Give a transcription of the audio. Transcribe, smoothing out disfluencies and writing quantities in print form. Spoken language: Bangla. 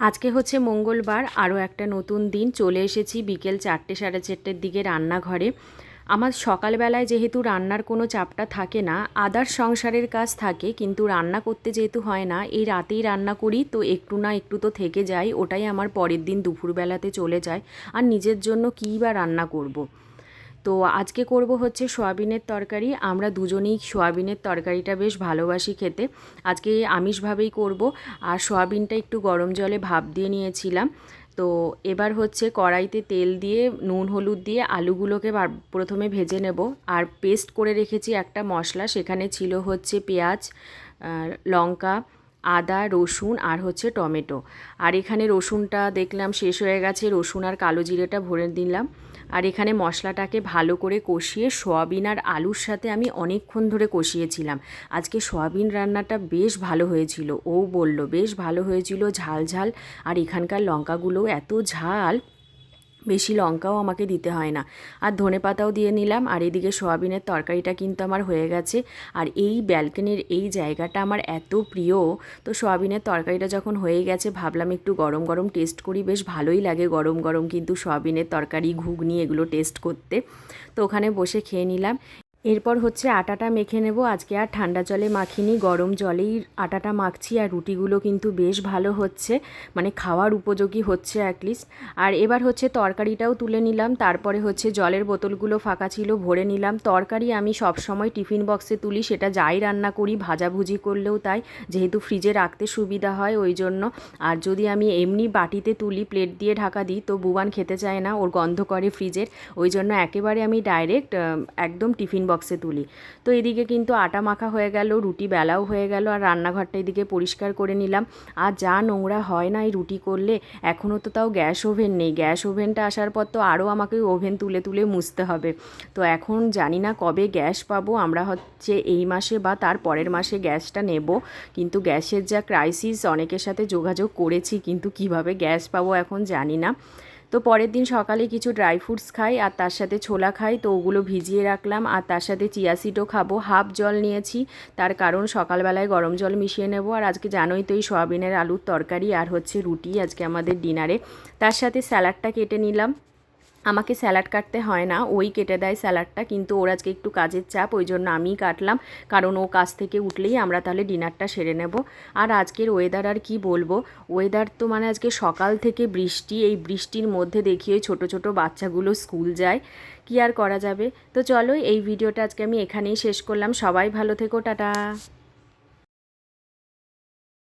আজকে হচ্ছে মঙ্গলবার, আরও একটা নতুন দিন। চলে এসেছি বিকেল 4টে সাড়ে 4টের দিকে রান্নাঘরে। আমার সকালবেলায় যেহেতু রান্নার কোনো চাপটা থাকে না, আদার্স সংসারের কাজ থাকে, কিন্তু রান্না করতে যেহেতু হয় না, এই রাতেই রান্না করি, তো একটু না একটু তো থেকে যায়, ওটাই আমার পরের দিন দুপুরবেলাতে চলে যায়। আর নিজের জন্য কী বা রান্না করব। তো আজকে করব হচ্ছে সয়াবিনের তরকারি। আমরা দুজনেই সয়াবিনের তরকারিটা বেশ ভালোবাসি খেতে। আজকে আমিষভাবেই করব। আর সয়াবিনটা একটু গরম জলে ভাপ দিয়ে নিয়েছিলাম। তো এবার হচ্ছে কড়াইতে তেল দিয়ে নুন হলুদ দিয়ে আলুগুলোকে প্রথমে ভেজে নেব। আর পেস্ট করে রেখেছি একটা মশলা, সেখানে ছিল হচ্ছে পেঁয়াজ, লঙ্কা, আদা, রসুন আর হচ্ছে টমেটো। আর এখানে রসুনটা দেখলাম শেষ হয়ে গেছে, রসুন আর কালো জিরেটা ভরে দিলাম। আর এখানে মশলাটাকে ভালো করে কষিয়ে সয়াবিন আর আলুর সাথে আমি অনেকক্ষণ ধরে কষিয়েছিলাম। আজকে সয়াবিন রান্নাটা বেশ ভালো হয়েছিল, ও বলল বেশ ভালো হয়েছিল, ঝাল ঝাল। আর এখানকার লঙ্কাগুলোও এত ঝাল, বেশি লঙ্কাও আমাকে দিতে হয় না। আর ধনেপাতাও দিয়ে নিলাম। আর এদিকে সয়াবিনের তরকারিটা কিন্তু আমার হয়ে গেছে। আর এই ব্যালকনির এই জায়গাটা আমার এত প্রিয়, তো সয়াবিনের তরকারিটা যখন হয়ে গেছে ভাবলাম একটু গরম গরম টেস্ট করি। বেশ ভালোই লাগে গরম গরম কিন্তু সয়াবিনের তরকারি, ঘুগনি এগুলো টেস্ট করতে। তো ওখানে বসে খেয়ে নিলাম। এরপর হচ্ছে আটাটা মেখে নেব। আজকে আর ঠান্ডা জলে মাখিনি, গরম জলেই আটাটা মাখছি। আর রুটিগুলো কিন্তু বেশ ভালো হচ্ছে, মানে খাওয়ার উপযোগী হচ্ছে অ্যাটলিস্ট। আর এবার হচ্ছে তরকারিটাও তুলে নিলাম। তারপরে হচ্ছে জলের বোতলগুলো ফাঁকা ছিল, ভরে নিলাম। তরকারি আমি সব সময় টিফিন বক্সে তুলি, সেটা যাই রান্না করি, ভাজাভুজি করলেও তাই, যেহেতু ফ্রিজে রাখতে সুবিধা হয় ওই জন্য। আর যদি আমি এমনি বাটিতে তুলি, প্লেট দিয়ে ঢাকা দিই, তো বুবান খেতে চায় না, ওর গন্ধ করে ফ্রিজের। ওই জন্য একেবারে আমি ডাইরেক্ট একদম টিফিন বক্সে তুলি। তো এদিকে কিন্তু আটা মাখা হয়ে গেল, রুটি বেলাও হয়ে গেল। আর রান্নাঘরটা এদিকে পরিষ্কার করে নিলাম। আর যা নোংরা হয় না এই রুটি করলে। এখনও তো তাও গ্যাস ওভেন নেই, গ্যাস ওভেনটা আসার পর তো আরও আমাকে ওভেন তুলে তুলে মুছতে হবে। তো এখন জানি না কবে গ্যাস পাবো। আমরা হচ্ছে এই মাসে বা তার পরের মাসে গ্যাসটা নেব, কিন্তু গ্যাসের যা ক্রাইসিস, অনেকের সাথে যোগাযোগ করেছি, কিন্তু কিভাবে গ্যাস পাবো এখন জানি না। তো পরের দিন সকালে কিছু ড্রাই ফ্রুটস খাই আর তার সাথে ছোলা খাই, তো ওগুলো ভিজিয়ে রাখলাম। আর তার সাথে চিয়া সিডও খাবো। হাফ জল নিয়েছি, তার কারণ সকালবেলায় গরম জল মিশিয়ে নেব। আর আজকে জানোই তো এই সয়াবিনের আলুর তরকারি আর হচ্ছে রুটি আজকে আমাদের ডিনারে। তার সাথে স্যালাডটা কেটে নিলাম। আমাকে স্যালাড কাটতে হয় না, ওই কেটে দেয় স্যালাডটা, কিন্তু ওর আজকে একটু কাজের চাপ, ওই জন্য আমিই কাটলাম, কারণ ও কাজ থেকে উঠলেই আমরা তাহলে ডিনারটা সেরে নেব। আর আজকের ওয়েদার আর কি বলবো, ওয়েদার তো মানে আজকে সকাল থেকে বৃষ্টি, এই বৃষ্টির মধ্যে দেখি ওই ছোটো ছোটো বাচ্চাগুলো স্কুল যায়, কি আর করা যাবে। তো চলো এই ভিডিওটা আজকে আমি এখানেই শেষ করলাম। সবাই ভালো থেকো, টাটা।